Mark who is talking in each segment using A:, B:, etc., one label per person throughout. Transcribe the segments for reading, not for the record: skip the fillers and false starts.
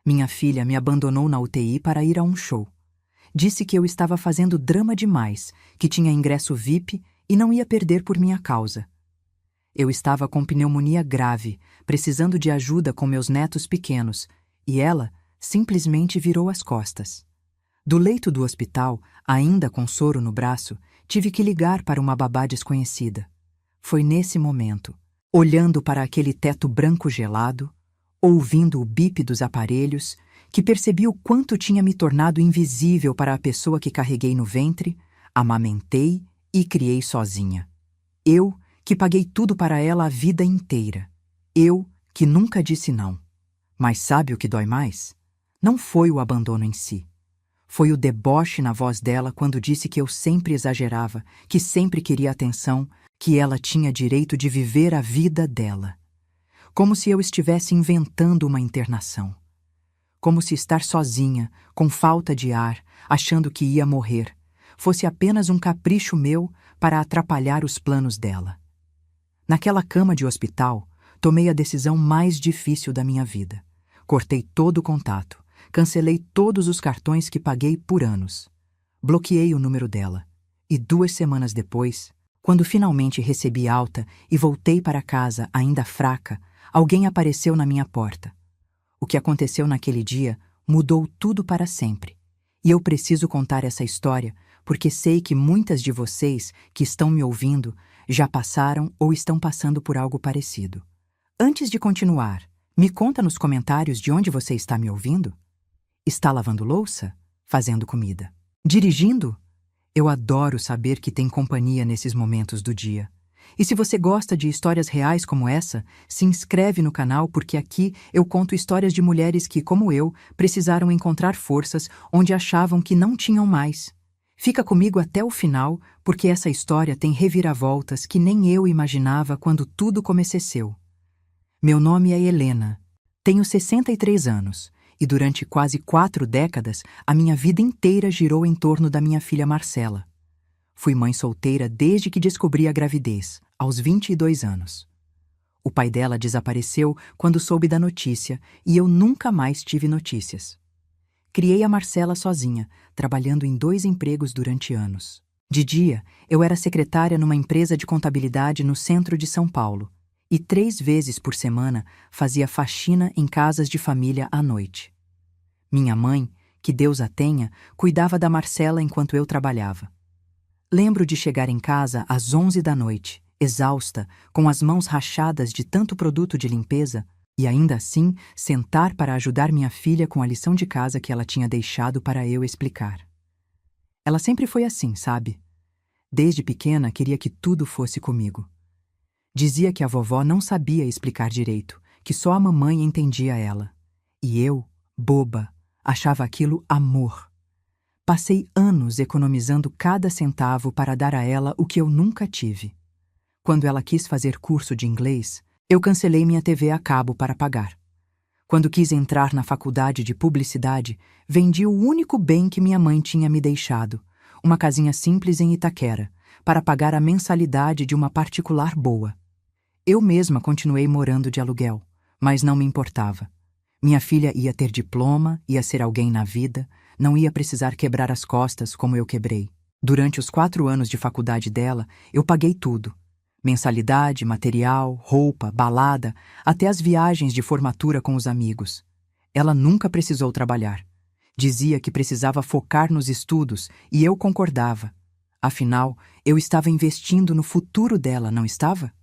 A: Minha filha me abandonou na UTI para ir a um show. Disse que eu estava fazendo drama demais, que tinha ingresso VIP e não ia perder por minha causa. Eu estava com pneumonia grave, precisando de ajuda com meus netos pequenos, e ela simplesmente virou as costas. Do leito do hospital, ainda com soro no braço, tive que ligar para uma babá desconhecida. Foi nesse momento, olhando para aquele teto branco gelado, ouvindo o bip dos aparelhos, que percebi o quanto tinha me tornado invisível para a pessoa que carreguei no ventre, amamentei e criei sozinha. Eu, que paguei tudo para ela a vida inteira. Eu, que nunca disse não. Mas sabe o que dói mais? Não foi o abandono em si. Foi o deboche na voz dela quando disse que eu sempre exagerava, que sempre queria atenção, que ela tinha direito de viver a vida dela. Como se eu estivesse inventando uma internação. Como se estar sozinha, com falta de ar, achando que ia morrer, fosse apenas um capricho meu para atrapalhar os planos dela. Naquela cama de hospital, tomei a decisão mais difícil da minha vida. Cortei todo o contato, cancelei todos os cartões que paguei por anos. Bloqueei o número dela. E 2 semanas depois, quando finalmente recebi alta e voltei para casa ainda fraca, alguém apareceu na minha porta. O que aconteceu naquele dia mudou tudo para sempre. E eu preciso contar essa história porque sei que muitas de vocês que estão me ouvindo já passaram ou estão passando por algo parecido. Antes de continuar, me conta nos comentários de onde você está me ouvindo. Está lavando louça? Fazendo comida? Dirigindo? Eu adoro saber que tem companhia nesses momentos do dia. E se você gosta de histórias reais como essa, se inscreve no canal porque aqui eu conto histórias de mulheres que, como eu, precisaram encontrar forças onde achavam que não tinham mais. Fica comigo até o final porque essa história tem reviravoltas que nem eu imaginava quando tudo começou. Meu nome é Helena. Tenho 63 anos e durante quase 4 décadas a minha vida inteira girou em torno da minha filha Marcela. Fui mãe solteira desde que descobri a gravidez, aos 22 anos. O pai dela desapareceu quando soube da notícia e eu nunca mais tive notícias. Criei a Marcela sozinha, trabalhando em 2 empregos durante anos. De dia, eu era secretária numa empresa de contabilidade no centro de São Paulo e 3 vezes por semana fazia faxina em casas de família à noite. Minha mãe, que Deus a tenha, cuidava da Marcela enquanto eu trabalhava. Lembro de chegar em casa às 11 da noite, exausta, com as mãos rachadas de tanto produto de limpeza, e ainda assim sentar para ajudar minha filha com a lição de casa que ela tinha deixado para eu explicar. Ela sempre foi assim, sabe? Desde pequena queria que tudo fosse comigo. Dizia que a vovó não sabia explicar direito, que só a mamãe entendia ela. E eu, boba, achava aquilo amor. Passei anos economizando cada centavo para dar a ela o que eu nunca tive. Quando ela quis fazer curso de inglês, eu cancelei minha TV a cabo para pagar. Quando quis entrar na faculdade de publicidade, vendi o único bem que minha mãe tinha me deixado, uma casinha simples em Itaquera, para pagar a mensalidade de uma particular boa. Eu mesma continuei morando de aluguel, mas não me importava. Minha filha ia ter diploma, ia ser alguém na vida, não ia precisar quebrar as costas como eu quebrei. Durante os 4 anos de faculdade dela, eu paguei tudo. Mensalidade, material, roupa, balada, até as viagens de formatura com os amigos. Ela nunca precisou trabalhar. Dizia que precisava focar nos estudos e eu concordava. Afinal, eu estava investindo no futuro dela, não estava?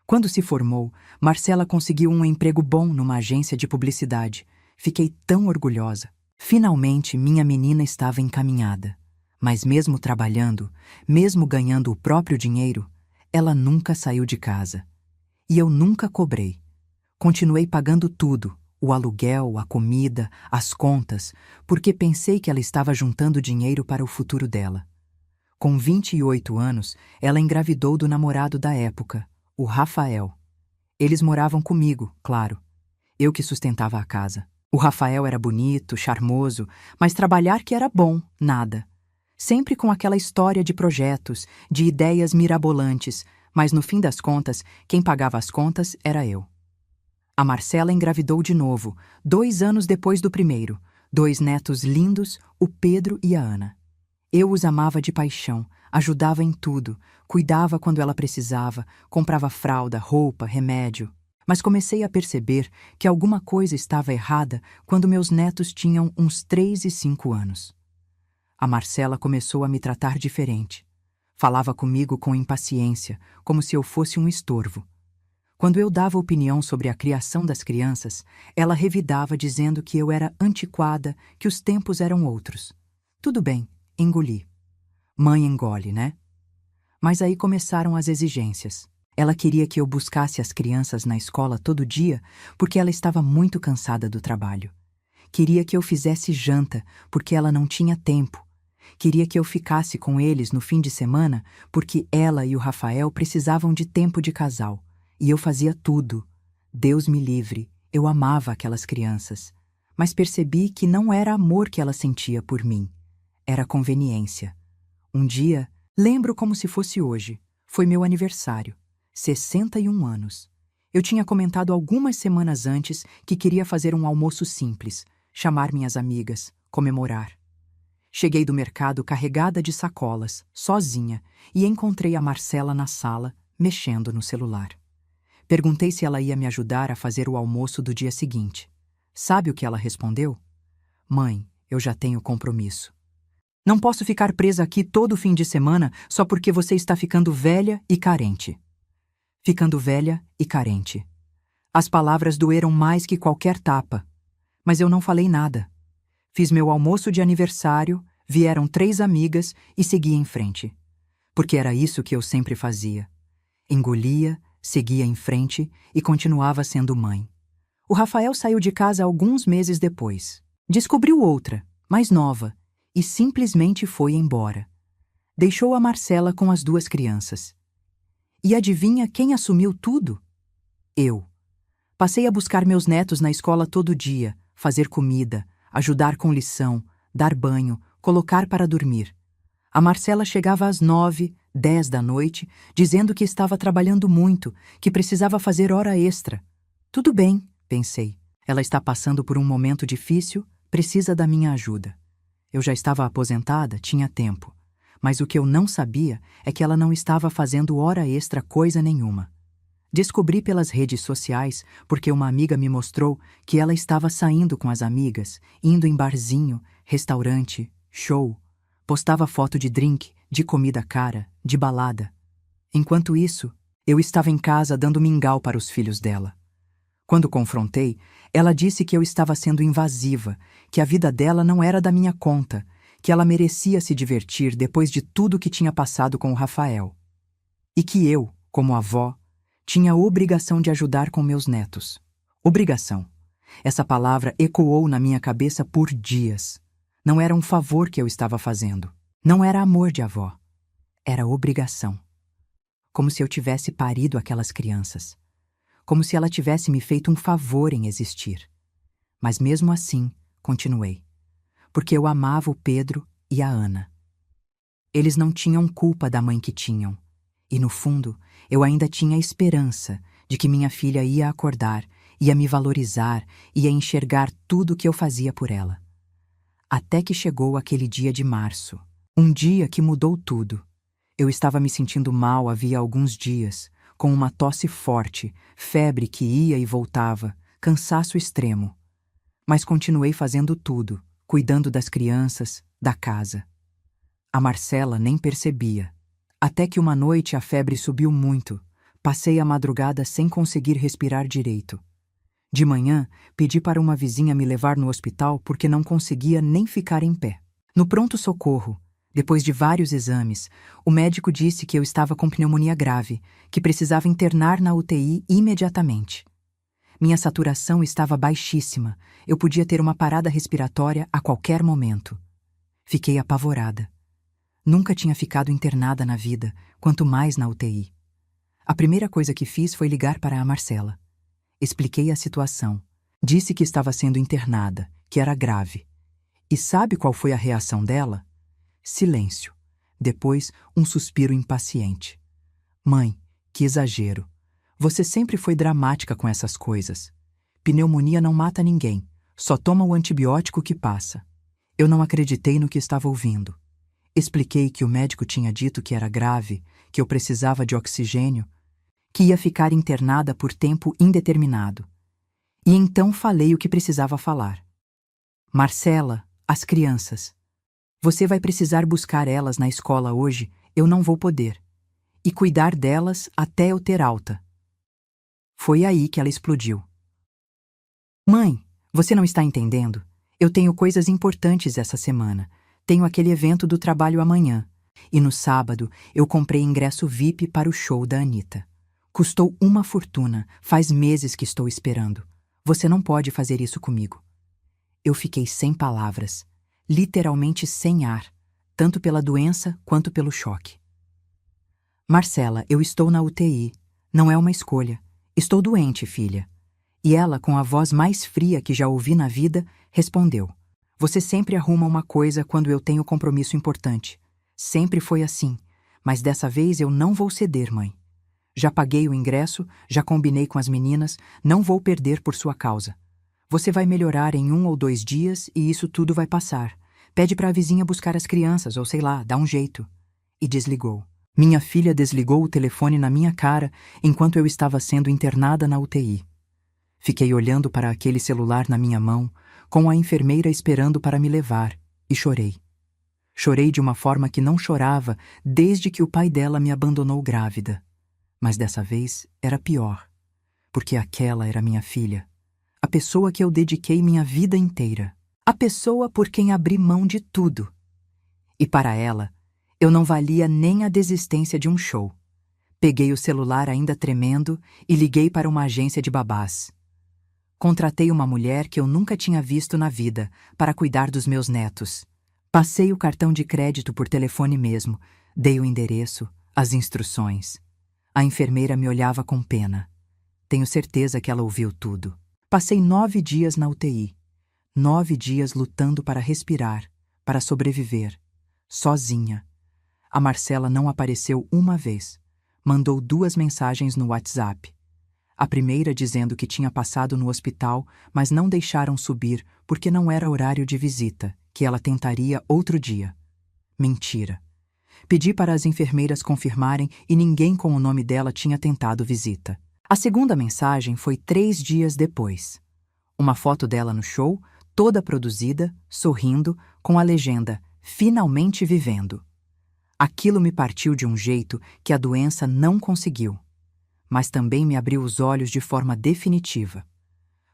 A: Quando se formou, Marcela conseguiu um emprego bom numa agência de publicidade. Fiquei tão orgulhosa. Finalmente, minha menina estava encaminhada. Mas mesmo trabalhando, mesmo ganhando o próprio dinheiro, ela nunca saiu de casa. E eu nunca cobrei. Continuei pagando tudo, o aluguel, a comida, as contas, porque pensei que ela estava juntando dinheiro para o futuro dela. Com 28 anos, ela engravidou do namorado da época, o Rafael. Eles moravam comigo, claro. Eu que sustentava a casa. O Rafael era bonito, charmoso, mas trabalhar que era bom, nada. Sempre com aquela história de projetos, de ideias mirabolantes, mas no fim das contas, quem pagava as contas era eu. A Marcela engravidou de novo, 2 anos depois do primeiro. 2 netos lindos, o Pedro e a Ana. Eu os amava de paixão, ajudava em tudo, cuidava quando ela precisava, comprava fralda, roupa, remédio. Mas comecei a perceber que alguma coisa estava errada quando meus netos tinham uns 3 e 5 anos. A Marcela começou a me tratar diferente. Falava comigo com impaciência, como se eu fosse um estorvo. Quando eu dava opinião sobre a criação das crianças, ela revidava dizendo que eu era antiquada, que os tempos eram outros. Tudo bem, engoli. Mãe engole, né? Mas aí começaram as exigências. Ela queria que eu buscasse as crianças na escola todo dia porque ela estava muito cansada do trabalho. Queria que eu fizesse janta porque ela não tinha tempo. Queria que eu ficasse com eles no fim de semana porque ela e o Rafael precisavam de tempo de casal. E eu fazia tudo. Deus me livre, eu amava aquelas crianças. Mas percebi que não era amor que ela sentia por mim. Era conveniência. Um dia, lembro como se fosse hoje, foi meu aniversário, 61 anos. Eu tinha comentado algumas semanas antes que queria fazer um almoço simples, chamar minhas amigas, comemorar. Cheguei do mercado carregada de sacolas, sozinha, e encontrei a Marcela na sala, mexendo no celular. Perguntei se ela ia me ajudar a fazer o almoço do dia seguinte. Sabe o que ela respondeu? Mãe, eu já tenho compromisso. Não posso ficar presa aqui todo fim de semana só porque você está ficando velha e carente. Ficando velha e carente. As palavras doeram mais que qualquer tapa. Mas eu não falei nada. Fiz meu almoço de aniversário, vieram 3 amigas e segui em frente. Porque era isso que eu sempre fazia. Engolia, seguia em frente e continuava sendo mãe. O Rafael saiu de casa alguns meses depois. Descobriu outra, mais nova, e simplesmente foi embora. Deixou a Marcela com as 2 crianças. E adivinha quem assumiu tudo? Eu. Passei a buscar meus netos na escola todo dia, fazer comida, ajudar com lição, dar banho, colocar para dormir. A Marcela chegava às 9, 10 da noite, dizendo que estava trabalhando muito, que precisava fazer hora extra. Tudo bem, pensei. Ela está passando por um momento difícil, precisa da minha ajuda. Eu já estava aposentada, tinha tempo. Mas o que eu não sabia é que ela não estava fazendo hora extra coisa nenhuma. Descobri pelas redes sociais porque uma amiga me mostrou que ela estava saindo com as amigas, indo em barzinho, restaurante, show. Postava foto de drink, de comida cara, de balada. Enquanto isso, eu estava em casa dando mingau para os filhos dela. Quando confrontei, ela disse que eu estava sendo invasiva, que a vida dela não era da minha conta, que ela merecia se divertir depois de tudo que tinha passado com o Rafael. E que eu, como avó, tinha a obrigação de ajudar com meus netos. Obrigação. Essa palavra ecoou na minha cabeça por dias. Não era um favor que eu estava fazendo. Não era amor de avó. Era obrigação. Como se eu tivesse parido aquelas crianças. Como se ela tivesse me feito um favor em existir. Mas mesmo assim, continuei. Porque eu amava o Pedro e a Ana. Eles não tinham culpa da mãe que tinham. E no fundo, eu ainda tinha esperança de que minha filha ia acordar, ia me valorizar, ia enxergar tudo o que eu fazia por ela. Até que chegou aquele dia de março. Um dia que mudou tudo. Eu estava me sentindo mal havia alguns dias, com uma tosse forte, febre que ia e voltava, cansaço extremo. Mas continuei fazendo tudo, cuidando das crianças, da casa. A Marcela nem percebia. Até que uma noite a febre subiu muito. Passei a madrugada sem conseguir respirar direito. De manhã, pedi para uma vizinha me levar no hospital porque não conseguia nem ficar em pé. No pronto-socorro, depois de vários exames, o médico disse que eu estava com pneumonia grave, que precisava internar na UTI imediatamente. Minha saturação estava baixíssima, eu podia ter uma parada respiratória a qualquer momento. Fiquei apavorada. Nunca tinha ficado internada na vida, quanto mais na UTI. A primeira coisa que fiz foi ligar para a Marcela. Expliquei a situação. Disse que estava sendo internada, que era grave. E sabe qual foi a reação dela? Silêncio. Depois, um suspiro impaciente. Mãe, que exagero. Você sempre foi dramática com essas coisas. Pneumonia não mata ninguém, só toma o antibiótico que passa. Eu não acreditei no que estava ouvindo. Expliquei que o médico tinha dito que era grave, que eu precisava de oxigênio, que ia ficar internada por tempo indeterminado. E então falei o que precisava falar. Marcela, as crianças. Você vai precisar buscar elas na escola hoje, eu não vou poder. E cuidar delas até eu ter alta. Foi aí que ela explodiu. Mãe, você não está entendendo? Eu tenho coisas importantes essa semana. Tenho aquele evento do trabalho amanhã. E no sábado, eu comprei ingresso VIP para o show da Anitta. Custou uma fortuna, faz meses que estou esperando. Você não pode fazer isso comigo. Eu fiquei sem palavras, literalmente sem ar, tanto pela doença quanto pelo choque. Marcela, eu estou na UTI. Não é uma escolha. Estou doente, filha. E ela, com a voz mais fria que já ouvi na vida, respondeu. Você sempre arruma uma coisa quando eu tenho compromisso importante. Sempre foi assim, mas dessa vez eu não vou ceder, mãe. Já paguei o ingresso, já combinei com as meninas, não vou perder por sua causa. Você vai melhorar em 1 ou 2 dias e isso tudo vai passar. Pede para a vizinha buscar as crianças, ou sei lá, dá um jeito. E desligou. Minha filha desligou o telefone na minha cara enquanto eu estava sendo internada na UTI. Fiquei olhando para aquele celular na minha mão, com a enfermeira esperando para me levar, e chorei. Chorei de uma forma que não chorava desde que o pai dela me abandonou grávida. Mas dessa vez era pior, porque aquela era minha filha, a pessoa que eu dediquei minha vida inteira, a pessoa por quem abri mão de tudo. E para ela, eu não valia nem a desistência de um show. Peguei o celular ainda tremendo e liguei para uma agência de babás. Contratei uma mulher que eu nunca tinha visto na vida para cuidar dos meus netos. Passei o cartão de crédito por telefone mesmo, dei o endereço, as instruções. A enfermeira me olhava com pena. Tenho certeza que ela ouviu tudo. Passei 9 dias na UTI. 9 dias lutando para respirar, para sobreviver. Sozinha. A Marcela não apareceu uma vez. Mandou 2 mensagens no WhatsApp. A primeira dizendo que tinha passado no hospital, mas não deixaram subir porque não era horário de visita, que ela tentaria outro dia. Mentira. Pedi para as enfermeiras confirmarem e ninguém com o nome dela tinha tentado visita. A segunda mensagem foi 3 dias depois. Uma foto dela no show, toda produzida, sorrindo, com a legenda "Finalmente vivendo". Aquilo me partiu de um jeito que a doença não conseguiu. Mas também me abriu os olhos de forma definitiva.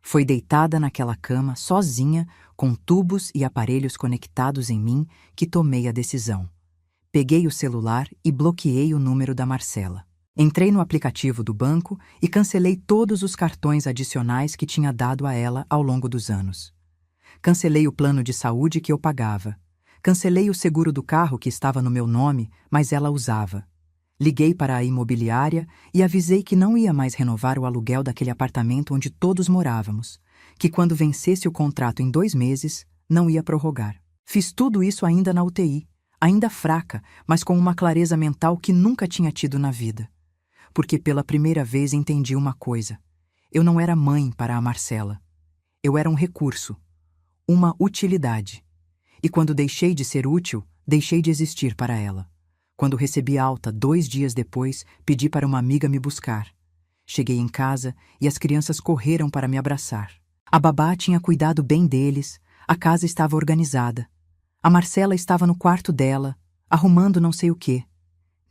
A: Foi deitada naquela cama, sozinha, com tubos e aparelhos conectados em mim, que tomei a decisão. Peguei o celular e bloqueei o número da Marcela. Entrei no aplicativo do banco e cancelei todos os cartões adicionais que tinha dado a ela ao longo dos anos. Cancelei o plano de saúde que eu pagava. Cancelei o seguro do carro que estava no meu nome, mas ela usava. Liguei para a imobiliária e avisei que não ia mais renovar o aluguel daquele apartamento onde todos morávamos, que quando vencesse o contrato em 2 meses, não ia prorrogar. Fiz tudo isso ainda na UTI, ainda fraca, mas com uma clareza mental que nunca tinha tido na vida. Porque pela primeira vez entendi uma coisa. Eu não era mãe para a Marcela. Eu era um recurso, uma utilidade. E quando deixei de ser útil, deixei de existir para ela. Quando recebi alta 2 dias depois, pedi para uma amiga me buscar. Cheguei em casa e as crianças correram para me abraçar. A babá tinha cuidado bem deles, a casa estava organizada. A Marcela estava no quarto dela, arrumando não sei o quê.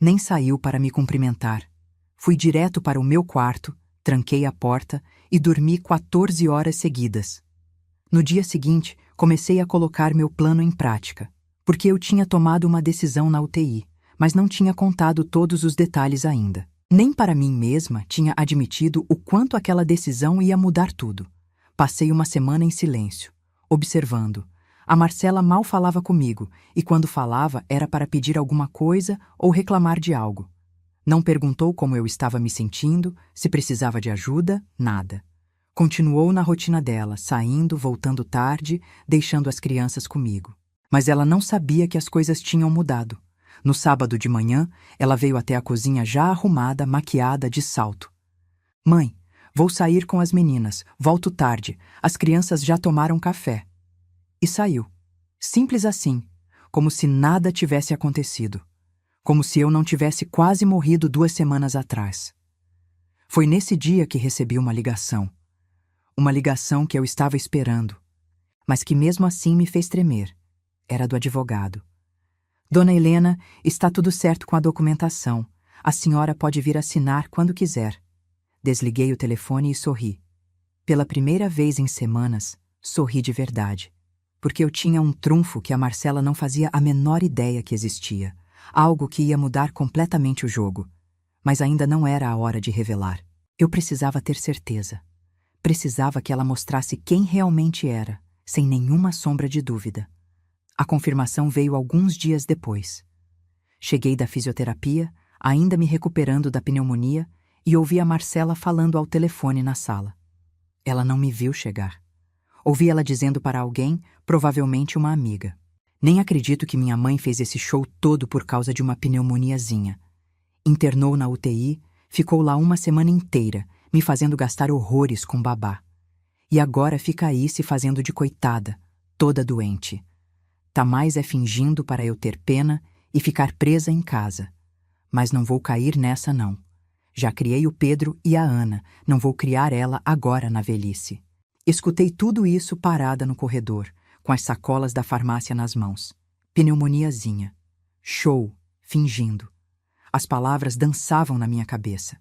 A: Nem saiu para me cumprimentar. Fui direto para o meu quarto, tranquei a porta e dormi 14 horas seguidas. No dia seguinte, comecei a colocar meu plano em prática, porque eu tinha tomado uma decisão na UTI. Mas não tinha contado todos os detalhes ainda. Nem para mim mesma tinha admitido o quanto aquela decisão ia mudar tudo. Passei uma semana em silêncio, observando. A Marcela mal falava comigo, e quando falava era para pedir alguma coisa ou reclamar de algo. Não perguntou como eu estava me sentindo, se precisava de ajuda, nada. Continuou na rotina dela, saindo, voltando tarde, deixando as crianças comigo. Mas ela não sabia que as coisas tinham mudado. No sábado de manhã, ela veio até a cozinha já arrumada, maquiada, de salto. "Mãe, Vou sair com as meninas, volto tarde, as crianças já tomaram café. E saiu. Simples assim, como se nada tivesse acontecido. Como se eu não tivesse quase morrido 2 semanas atrás. Foi nesse dia que recebi uma ligação. Uma ligação que eu estava esperando, mas que mesmo assim me fez tremer. Era do advogado. Dona Helena, está tudo certo com a documentação. A senhora pode vir assinar quando quiser. Desliguei o telefone e sorri. Pela primeira vez em semanas, sorri de verdade. Porque eu tinha um trunfo que a Marcela não fazia a menor ideia que existia. Algo que ia mudar completamente o jogo. Mas ainda não era a hora de revelar. Eu precisava ter certeza. Precisava que ela mostrasse quem realmente era, sem nenhuma sombra de dúvida. A confirmação veio alguns dias depois. Cheguei da fisioterapia, ainda me recuperando da pneumonia, e ouvi a Marcela falando ao telefone na sala. Ela não me viu chegar. Ouvi ela dizendo para alguém, provavelmente uma amiga. Nem acredito que minha mãe fez esse show todo por causa de uma pneumoniazinha. Internou na UTI, ficou lá 1 semana inteira, me fazendo gastar horrores com babá. E agora fica aí se fazendo de coitada, toda doente. Tá mais é fingindo para eu ter pena e ficar presa em casa. Mas não vou cair nessa não. Já criei o Pedro e a Ana, não vou criar ela agora na velhice. Escutei tudo isso parada no corredor, com as sacolas da farmácia nas mãos. Pneumoniazinha. Show. Fingindo. As palavras dançavam na minha cabeça.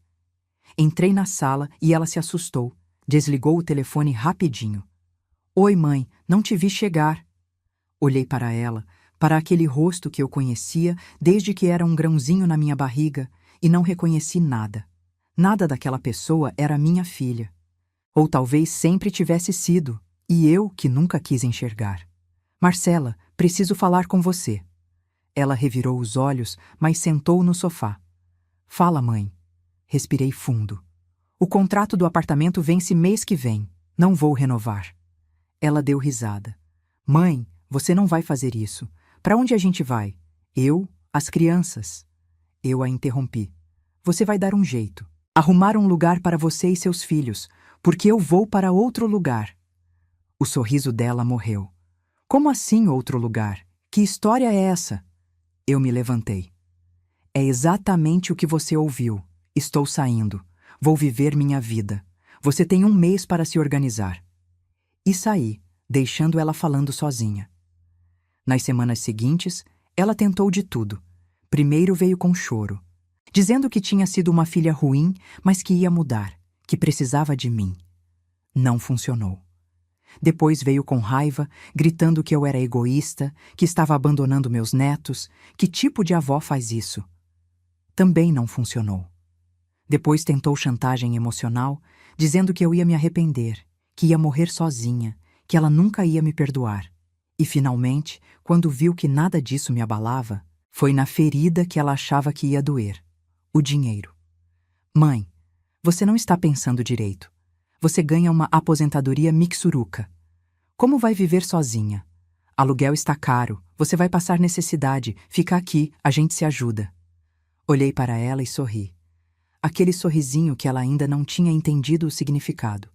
A: Entrei na sala e ela se assustou. Desligou o telefone rapidinho. Oi, mãe, não te vi chegar. Olhei para ela, para aquele rosto que eu conhecia desde que era um grãozinho na minha barriga, e não reconheci nada. Nada daquela pessoa era minha filha. Ou talvez sempre tivesse sido, e eu que nunca quis enxergar. Marcela, preciso falar com você. Ela revirou os olhos, mas sentou no sofá. Fala, mãe. Respirei fundo. O contrato do apartamento vence mês que vem. Não vou renovar. Ela deu risada. Mãe, você não vai fazer isso. Para onde a gente vai? Eu, as crianças. Eu a interrompi. Você vai dar um jeito. Arrumar um lugar para você e seus filhos, porque eu vou para outro lugar. O sorriso dela morreu. Como assim outro lugar? Que história é essa? Eu me levantei. É exatamente o que você ouviu. Estou saindo. Vou viver minha vida. Você tem 1 mês para se organizar. E saí, deixando ela falando sozinha. Nas semanas seguintes, ela tentou de tudo. Primeiro veio com choro, dizendo que tinha sido uma filha ruim, mas que ia mudar, que precisava de mim. Não funcionou. Depois veio com raiva, gritando que eu era egoísta, que estava abandonando meus netos, que tipo de avó faz isso? Também não funcionou. Depois tentou chantagem emocional, dizendo que eu ia me arrepender, que ia morrer sozinha, que ela nunca ia me perdoar. E finalmente, quando viu que nada disso me abalava, foi na ferida que ela achava que ia doer. O dinheiro. Mãe, você não está pensando direito. Você ganha uma aposentadoria mixuruca. Como vai viver sozinha? Aluguel está caro, você vai passar necessidade, fica aqui, a gente se ajuda. Olhei para ela e sorri. Aquele sorrisinho que ela ainda não tinha entendido o significado.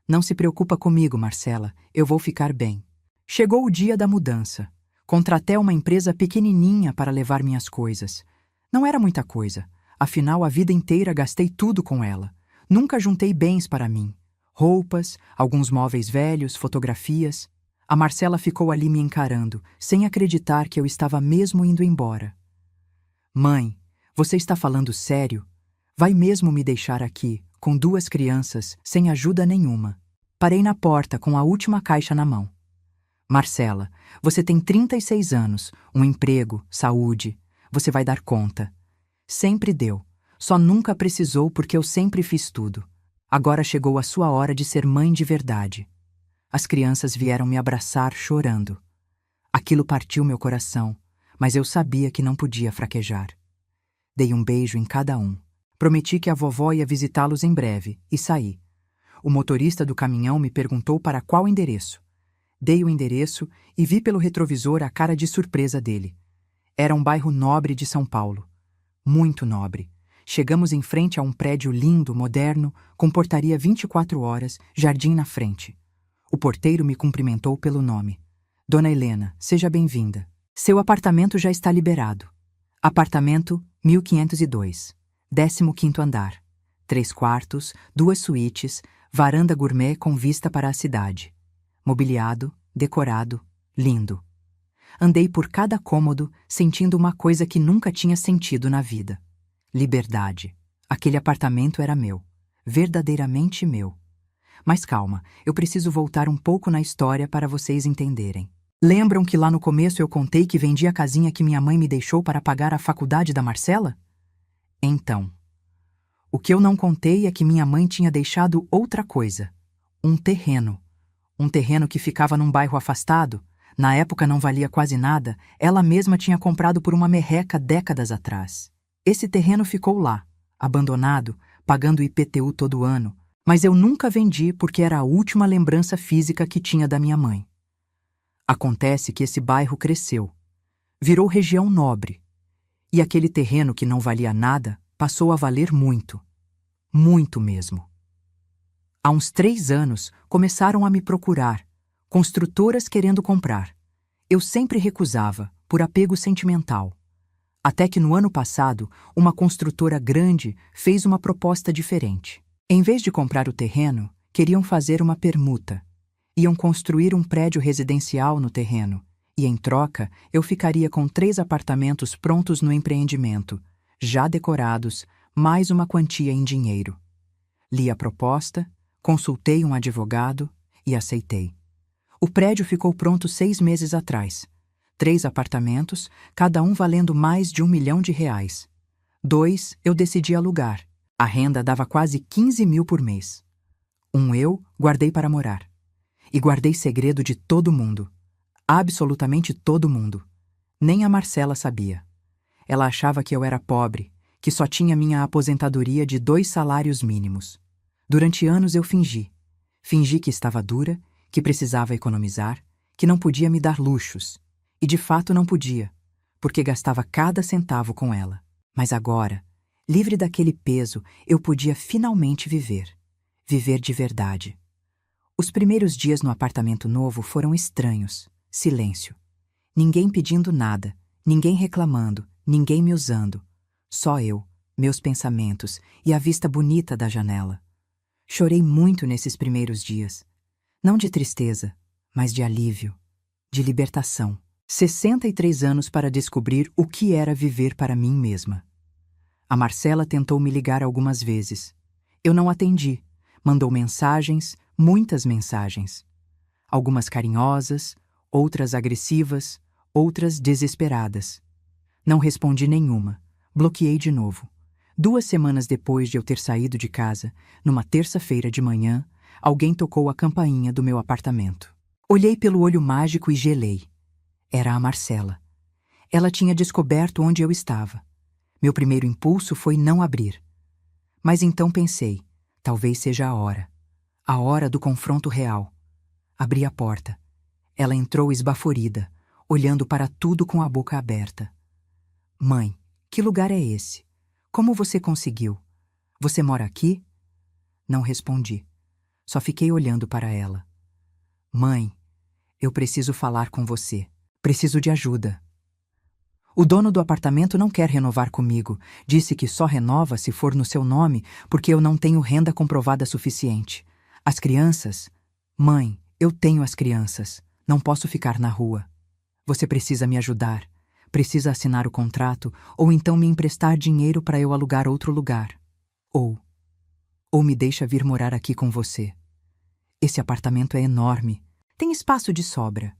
A: Não se preocupa comigo, Marcela, eu vou ficar bem. Chegou o dia da mudança. Contratei uma empresa pequenininha para levar minhas coisas. Não era muita coisa, afinal a vida inteira gastei tudo com ela. Nunca juntei bens para mim. Roupas, alguns móveis velhos, fotografias. A Marcela ficou ali me encarando, sem acreditar que eu estava mesmo indo embora. Mãe, você está falando sério? Vai mesmo me deixar aqui, com 2 crianças, sem ajuda nenhuma? Parei na porta com a última caixa na mão. Marcela, você tem 36 anos, um emprego, saúde. Você vai dar conta. Sempre deu. Só nunca precisou porque eu sempre fiz tudo. Agora chegou a sua hora de ser mãe de verdade. As crianças vieram me abraçar chorando. Aquilo partiu meu coração, mas eu sabia que não podia fraquejar. Dei um beijo em cada um. Prometi que a vovó ia visitá-los em breve e saí. O motorista do caminhão me perguntou para qual endereço. Dei o endereço e vi pelo retrovisor a cara de surpresa dele. Era um bairro nobre de São Paulo. Muito nobre. Chegamos em frente a um prédio lindo, moderno, com portaria 24 horas, jardim na frente. O porteiro me cumprimentou pelo nome. Dona Helena, seja bem-vinda. Seu apartamento já está liberado. Apartamento 1502, 15º andar. 3 quartos, 2 suítes, varanda gourmet com vista para a cidade. Mobiliado, decorado, lindo. Andei por cada cômodo, sentindo uma coisa que nunca tinha sentido na vida. Liberdade. Aquele apartamento era meu. Verdadeiramente meu. Mas calma, eu preciso voltar um pouco na história para vocês entenderem. Lembram que lá no começo eu contei que vendi a casinha que minha mãe me deixou para pagar a faculdade da Marcela? Então, o que eu não contei é que minha mãe tinha deixado outra coisa. Um terreno. Um terreno que ficava num bairro afastado. Na época não valia quase nada, ela mesma tinha comprado por uma merreca décadas atrás. Esse terreno ficou lá, abandonado, pagando IPTU todo ano, mas eu nunca vendi porque era a última lembrança física que tinha da minha mãe. Acontece que esse bairro cresceu, virou região nobre, e aquele terreno que não valia nada passou a valer muito, muito mesmo. Há uns 3 anos começaram a me procurar, construtoras querendo comprar. Eu sempre recusava, por apego sentimental. Até que no ano passado, uma construtora grande fez uma proposta diferente. Em vez de comprar o terreno, queriam fazer uma permuta. Iam construir um prédio residencial no terreno, e em troca eu ficaria com 3 apartamentos prontos no empreendimento, já decorados, mais uma quantia em dinheiro. Li a proposta, consultei um advogado e aceitei. O prédio ficou pronto 6 meses atrás. 3 apartamentos, cada um valendo mais de R$1 milhão. 2 eu decidi alugar. A renda dava quase 15 mil por mês. Eu guardei para morar. E guardei segredo de todo mundo. Absolutamente todo mundo. Nem a Marcela sabia. Ela achava que eu era pobre, que só tinha minha aposentadoria de 2 salários mínimos. Durante anos eu fingi. Fingi que estava dura, que precisava economizar, que não podia me dar luxos. E de fato não podia, porque gastava cada centavo com ela. Mas agora, livre daquele peso, eu podia finalmente viver. Viver de verdade. Os primeiros dias no apartamento novo foram estranhos. Silêncio. Ninguém pedindo nada, ninguém reclamando, ninguém me usando. Só eu, meus pensamentos e a vista bonita da janela. Chorei muito nesses primeiros dias. Não de tristeza, mas de alívio, de libertação. 63 anos para descobrir o que era viver para mim mesma. A Marcela tentou me ligar algumas vezes. Eu não atendi. Mandou mensagens, muitas mensagens. Algumas carinhosas, outras agressivas, outras desesperadas. Não respondi nenhuma. Bloqueei de novo. 2 semanas depois de eu ter saído de casa, numa terça-feira de manhã, alguém tocou a campainha do meu apartamento. Olhei pelo olho mágico e gelei. Era a Marcela. Ela tinha descoberto onde eu estava. Meu primeiro impulso foi não abrir. Mas então pensei, talvez seja a hora do confronto real. Abri a porta. Ela entrou esbaforida, olhando para tudo com a boca aberta. Mãe, que lugar é esse? Como você conseguiu? Você mora aqui? Não respondi. Só fiquei olhando para ela. Mãe, eu preciso falar com você. Preciso de ajuda. O dono do apartamento não quer renovar comigo. Disse que só renova se for no seu nome, porque eu não tenho renda comprovada suficiente. As crianças? Mãe, eu tenho as crianças. Não posso ficar na rua. Você precisa me ajudar. Precisa assinar o contrato, ou então me emprestar dinheiro para eu alugar outro lugar. Ou me deixa vir morar aqui com você. Esse apartamento é enorme. Tem espaço de sobra.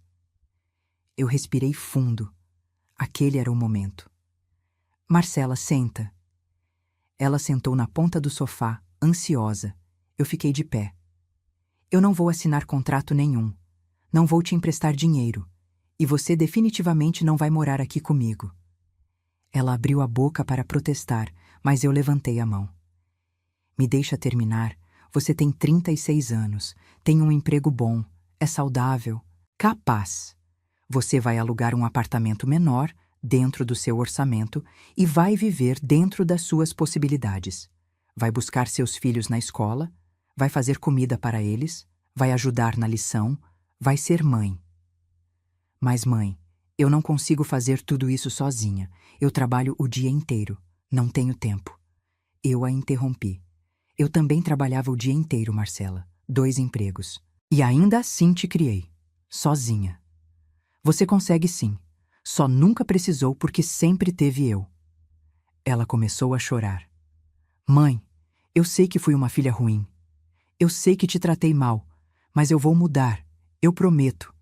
A: Eu respirei fundo. Aquele era o momento. Marcela, senta. Ela sentou na ponta do sofá, ansiosa. Eu fiquei de pé. Eu não vou assinar contrato nenhum. Não vou te emprestar dinheiro. E você definitivamente não vai morar aqui comigo. Ela abriu a boca para protestar, mas eu levantei a mão. Me deixa terminar. Você tem 36 anos, tem um emprego bom, é saudável, capaz. Você vai alugar um apartamento menor, dentro do seu orçamento e vai viver dentro das suas possibilidades. Vai buscar seus filhos na escola, vai fazer comida para eles, vai ajudar na lição, vai ser mãe. Mas, mãe, eu não consigo fazer tudo isso sozinha. Eu trabalho o dia inteiro. Não tenho tempo. Eu a interrompi. Eu também trabalhava o dia inteiro, Marcela. 2 empregos. E ainda assim te criei. Sozinha. Você consegue sim. Só nunca precisou porque sempre teve eu. Ela começou a chorar. Mãe, eu sei que fui uma filha ruim. Eu sei que te tratei mal, mas eu vou mudar. Eu prometo.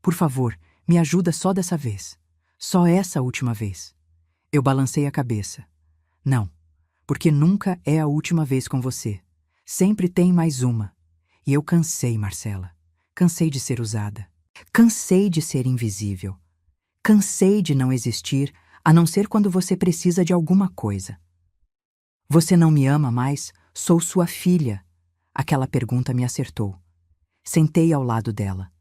A: Por favor, me ajuda só dessa vez. Só essa última vez. Eu balancei a cabeça. Não, porque nunca é a última vez com você. Sempre tem mais uma. E eu cansei, Marcela. Cansei de ser usada. Cansei de ser invisível. Cansei de não existir, a não ser quando você precisa de alguma coisa. Você não me ama mais? Sou sua filha. Aquela pergunta me acertou. Sentei ao lado dela.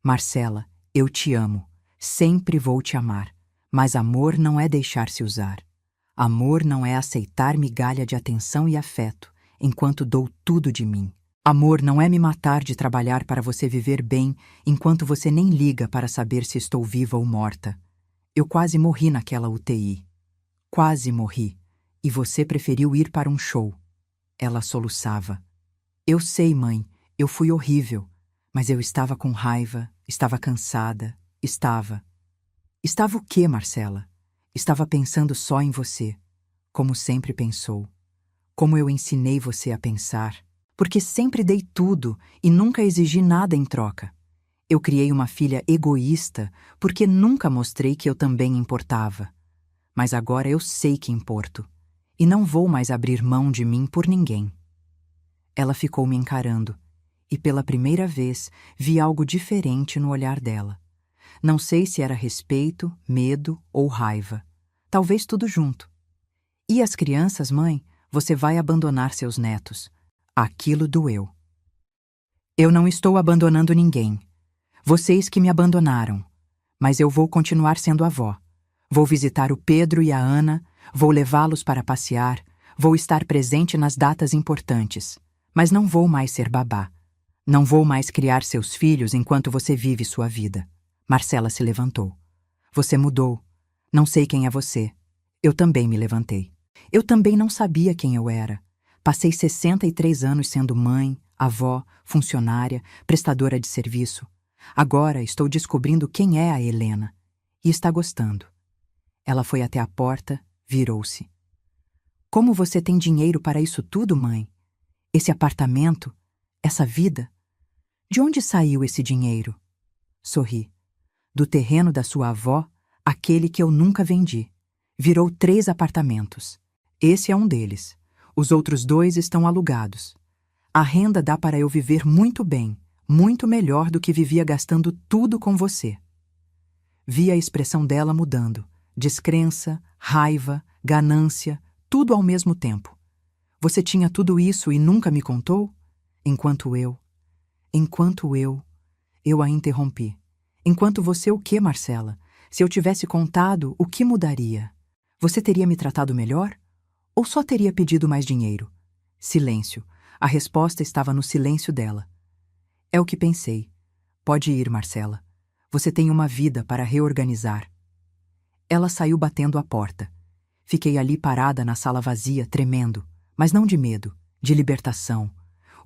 A: Marcela, eu te amo. Sempre vou te amar. Mas amor não é deixar-se usar. Amor não é aceitar migalha de atenção e afeto, enquanto dou tudo de mim. Amor não é me matar de trabalhar para você viver bem, enquanto você nem liga para saber se estou viva ou morta. Eu quase morri naquela UTI. Quase morri. E você preferiu ir para um show. Ela soluçava. Eu sei, mãe, eu fui horrível. Mas eu estava com raiva, estava cansada, estava. Estava o quê, Marcela? Estava pensando só em você, como sempre pensou. Como eu ensinei você a pensar. Porque sempre dei tudo e nunca exigi nada em troca. Eu criei uma filha egoísta porque nunca mostrei que eu também importava. Mas agora eu sei que importo. E não vou mais abrir mão de mim por ninguém. Ela ficou me encarando. E pela primeira vez vi algo diferente no olhar dela. Não sei se era respeito, medo ou raiva. Talvez tudo junto. E as crianças, mãe? Você vai abandonar seus netos. Aquilo doeu. Eu não estou abandonando ninguém. Vocês que me abandonaram. Mas eu vou continuar sendo avó. Vou visitar o Pedro e a Ana, vou levá-los para passear, vou estar presente nas datas importantes. Mas não vou mais ser babá. Não vou mais criar seus filhos enquanto você vive sua vida. Marcela se levantou. Você mudou. Não sei quem é você. Eu também me levantei. Eu também não sabia quem eu era. Passei 63 anos sendo mãe, avó, funcionária, prestadora de serviço. Agora estou descobrindo quem é a Helena. E está gostando. Ela foi até a porta, virou-se. Como você tem dinheiro para isso tudo, mãe? Esse apartamento? Essa vida? De onde saiu esse dinheiro? Sorri. Do terreno da sua avó, aquele que eu nunca vendi. Virou 3 apartamentos. Esse é um deles. Os outros 2 estão alugados. A renda dá para eu viver muito bem, muito melhor do que vivia gastando tudo com você. Vi a expressão dela mudando. Descrença, raiva, ganância, tudo ao mesmo tempo. Você tinha tudo isso e nunca me contou? Enquanto eu a interrompi. Enquanto você o quê, Marcela? Se eu tivesse contado, o que mudaria? Você teria me tratado melhor? Ou só teria pedido mais dinheiro? Silêncio. A resposta estava no silêncio dela. É o que pensei. Pode ir, Marcela. Você tem uma vida para reorganizar. Ela saiu batendo a porta. Fiquei ali parada na sala vazia, tremendo, mas não de medo, de libertação.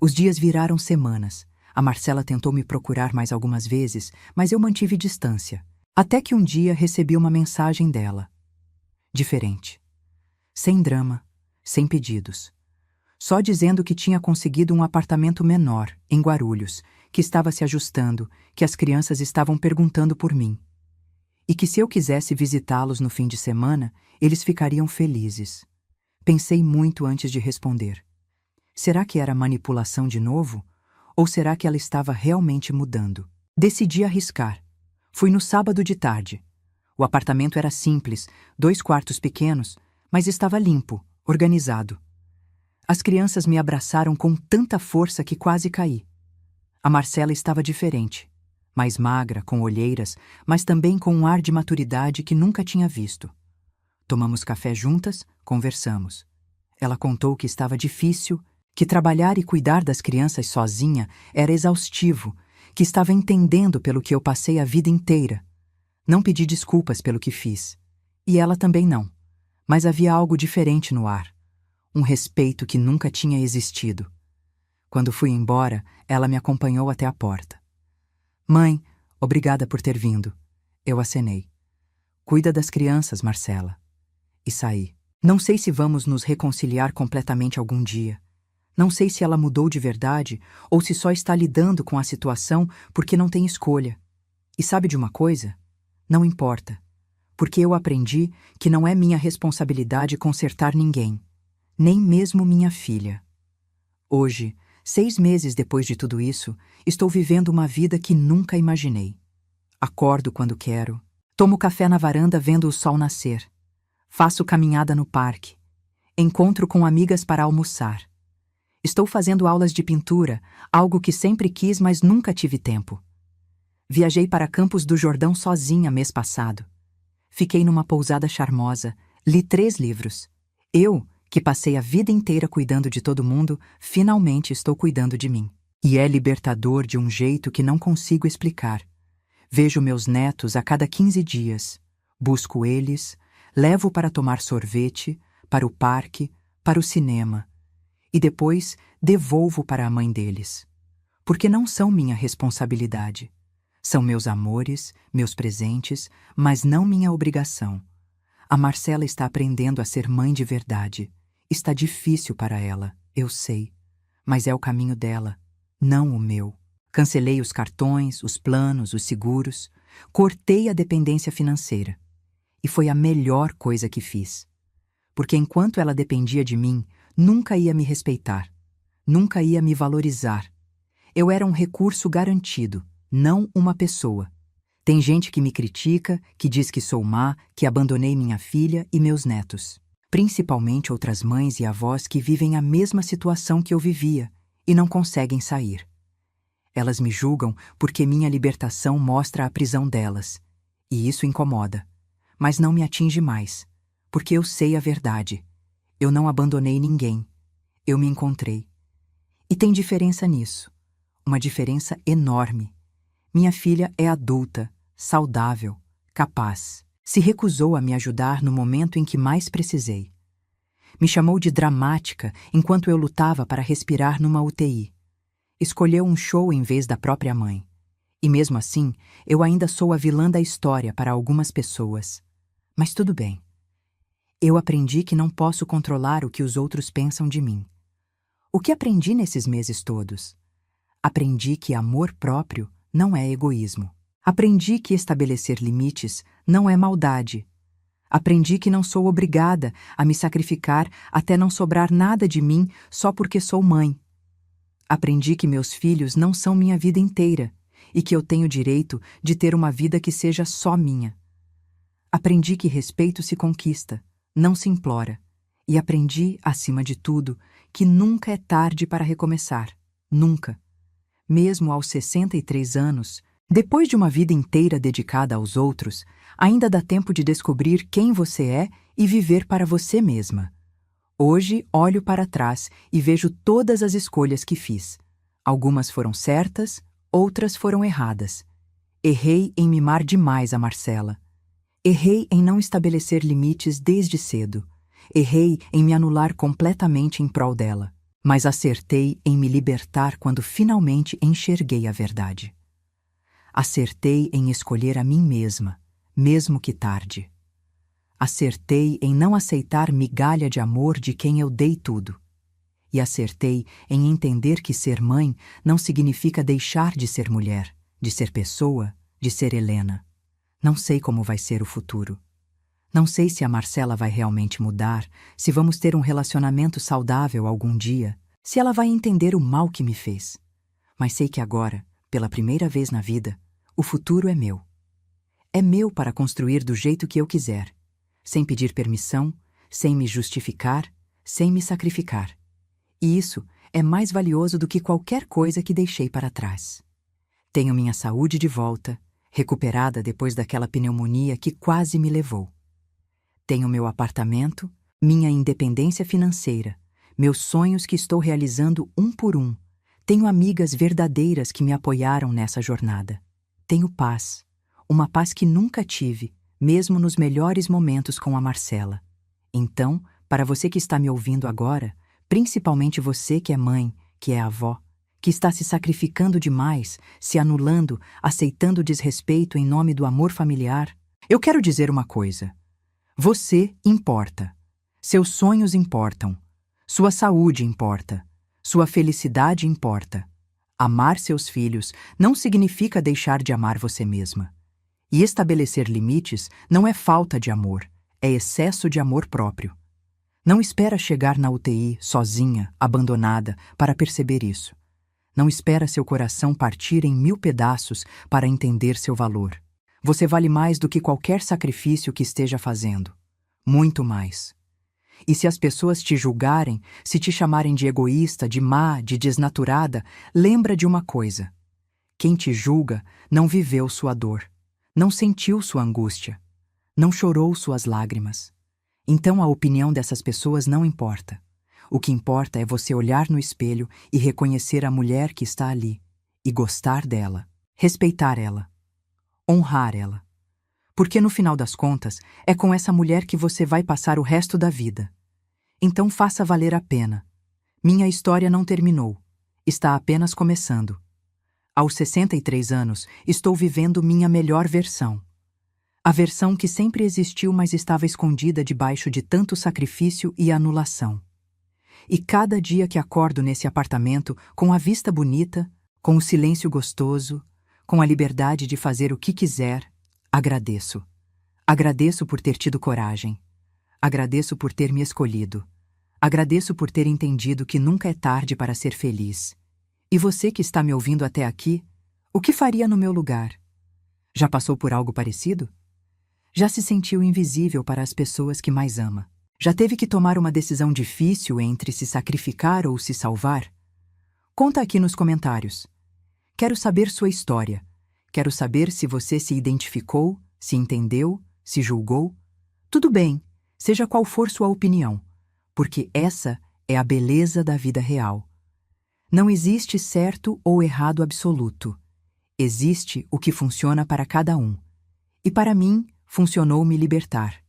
A: Os dias viraram semanas. A Marcela tentou me procurar mais algumas vezes, mas eu mantive distância. Até que um dia recebi uma mensagem dela. Diferente. Sem drama, sem pedidos. Só dizendo que tinha conseguido um apartamento menor, em Guarulhos, que estava se ajustando, que as crianças estavam perguntando por mim. E que se eu quisesse visitá-los no fim de semana, eles ficariam felizes. Pensei muito antes de responder. Será que era manipulação de novo? Ou será que ela estava realmente mudando? Decidi arriscar. Fui no sábado de tarde. O apartamento era simples, 2 quartos pequenos, mas estava limpo, organizado. As crianças me abraçaram com tanta força que quase caí. A Marcela estava diferente. mais magra, com olheiras, mas também com um ar de maturidade que nunca tinha visto. Tomamos café juntas, conversamos. Ela contou que estava difícil, que trabalhar e cuidar das crianças sozinha era exaustivo, que estava entendendo pelo que eu passei a vida inteira. Não pedi desculpas pelo que fiz. E ela também não. Mas havia algo diferente no ar. Um respeito que nunca tinha existido. Quando fui embora, ela me acompanhou até a porta. Mãe, obrigada por ter vindo. Eu acenei. Cuida das crianças, Marcela. E saí. Não sei se vamos nos reconciliar completamente algum dia. Não sei se ela mudou de verdade ou se só está lidando com a situação porque não tem escolha. E sabe de uma coisa? Não importa. Porque eu aprendi que não é minha responsabilidade consertar ninguém, nem mesmo minha filha. Hoje, 6 meses depois de tudo isso, estou vivendo uma vida que nunca imaginei. Acordo quando quero, tomo café na varanda vendo o sol nascer, faço caminhada no parque, encontro com amigas para almoçar. Estou fazendo aulas de pintura, algo que sempre quis, mas nunca tive tempo. Viajei para Campos do Jordão sozinha mês passado. Fiquei numa pousada charmosa, li 3 livros. Eu, que passei a vida inteira cuidando de todo mundo, finalmente estou cuidando de mim. E é libertador de um jeito que não consigo explicar. Vejo meus netos a cada 15 dias. Busco eles, levo para tomar sorvete, para o parque, para o cinema. E depois devolvo para a mãe deles. Porque não são minha responsabilidade. São meus amores, meus presentes, mas não minha obrigação. A Marcela está aprendendo a ser mãe de verdade. Está difícil para ela, eu sei. Mas é o caminho dela, não o meu. Cancelei os cartões, os planos, os seguros. Cortei a dependência financeira. E foi a melhor coisa que fiz. Porque enquanto ela dependia de mim, nunca ia me respeitar. Nunca ia me valorizar. Eu era um recurso garantido, não uma pessoa. Tem gente que me critica, que diz que sou má, que abandonei minha filha e meus netos. Principalmente outras mães e avós que vivem a mesma situação que eu vivia e não conseguem sair. Elas me julgam porque minha libertação mostra a prisão delas. E isso incomoda. Mas não me atinge mais, porque eu sei a verdade. Eu não abandonei ninguém. Eu me encontrei. E tem diferença nisso. Uma diferença enorme. Minha filha é adulta, saudável, capaz. Se recusou a me ajudar no momento em que mais precisei. Me chamou de dramática enquanto eu lutava para respirar numa UTI. Escolheu um show em vez da própria mãe. E mesmo assim, eu ainda sou a vilã da história para algumas pessoas. Mas tudo bem. Eu aprendi que não posso controlar o que os outros pensam de mim. O que aprendi nesses meses todos? Aprendi que amor próprio não é egoísmo. Aprendi que estabelecer limites não é maldade. Aprendi que não sou obrigada a me sacrificar até não sobrar nada de mim só porque sou mãe. Aprendi que meus filhos não são minha vida inteira e que eu tenho direito de ter uma vida que seja só minha. Aprendi que respeito se conquista, não se implora. E aprendi, acima de tudo, que nunca é tarde para recomeçar. Nunca. Mesmo aos 63 anos, depois de uma vida inteira dedicada aos outros, ainda dá tempo de descobrir quem você é e viver para você mesma. Hoje olho para trás e vejo todas as escolhas que fiz. Algumas foram certas, outras foram erradas. Errei em mimar demais a Marcela. Errei em não estabelecer limites desde cedo. Errei em me anular completamente em prol dela. Mas acertei em me libertar quando finalmente enxerguei a verdade. Acertei em escolher a mim mesma, mesmo que tarde. Acertei em não aceitar migalha de amor de quem eu dei tudo. E acertei em entender que ser mãe não significa deixar de ser mulher, de ser pessoa, de ser Helena. Não sei como vai ser o futuro. Não sei se a Marcela vai realmente mudar, se vamos ter um relacionamento saudável algum dia, se ela vai entender o mal que me fez. Mas sei que agora, pela primeira vez na vida, o futuro é meu. É meu para construir do jeito que eu quiser, sem pedir permissão, sem me justificar, sem me sacrificar. E isso é mais valioso do que qualquer coisa que deixei para trás. Tenho minha saúde de volta, recuperada depois daquela pneumonia que quase me levou. Tenho meu apartamento, minha independência financeira, meus sonhos que estou realizando um por um. Tenho amigas verdadeiras que me apoiaram nessa jornada. Tenho paz, uma paz que nunca tive, mesmo nos melhores momentos com a Marcela. Então, para você que está me ouvindo agora, principalmente você que é mãe, que é avó, que está se sacrificando demais, se anulando, aceitando desrespeito em nome do amor familiar, eu quero dizer uma coisa. Você importa. Seus sonhos importam. Sua saúde importa. Sua felicidade importa. Amar seus filhos não significa deixar de amar você mesma. E estabelecer limites não é falta de amor, é excesso de amor próprio. Não espera chegar na UTI, sozinha, abandonada, para perceber isso. Não espera seu coração partir em 1000 pedaços para entender seu valor. Você vale mais do que qualquer sacrifício que esteja fazendo. Muito mais. E se as pessoas te julgarem, se te chamarem de egoísta, de má, de desnaturada, lembra de uma coisa. Quem te julga não viveu sua dor, não sentiu sua angústia, não chorou suas lágrimas. Então a opinião dessas pessoas não importa. O que importa é você olhar no espelho e reconhecer a mulher que está ali, e gostar dela, respeitar ela, honrar ela. Porque no final das contas, é com essa mulher que você vai passar o resto da vida. Então faça valer a pena. Minha história não terminou. Está apenas começando. Aos 63 anos, estou vivendo minha melhor versão. A versão que sempre existiu, mas estava escondida debaixo de tanto sacrifício e anulação. E cada dia que acordo nesse apartamento, com a vista bonita, com o silêncio gostoso, com a liberdade de fazer o que quiser, agradeço. Agradeço por ter tido coragem. Agradeço por ter me escolhido. Agradeço por ter entendido que nunca é tarde para ser feliz. E você que está me ouvindo até aqui, o que faria no meu lugar? Já passou por algo parecido? Já se sentiu invisível para as pessoas que mais ama? Já teve que tomar uma decisão difícil entre se sacrificar ou se salvar? Conta aqui nos comentários. Quero saber sua história. Quero saber se você se identificou, se entendeu, se julgou. Tudo bem, seja qual for sua opinião, porque essa é a beleza da vida real. Não existe certo ou errado absoluto. Existe o que funciona para cada um. E para mim, funcionou me libertar.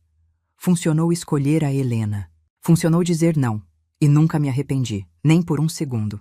A: Funcionou escolher a Helena. Funcionou dizer não, e nunca me arrependi, nem por um segundo.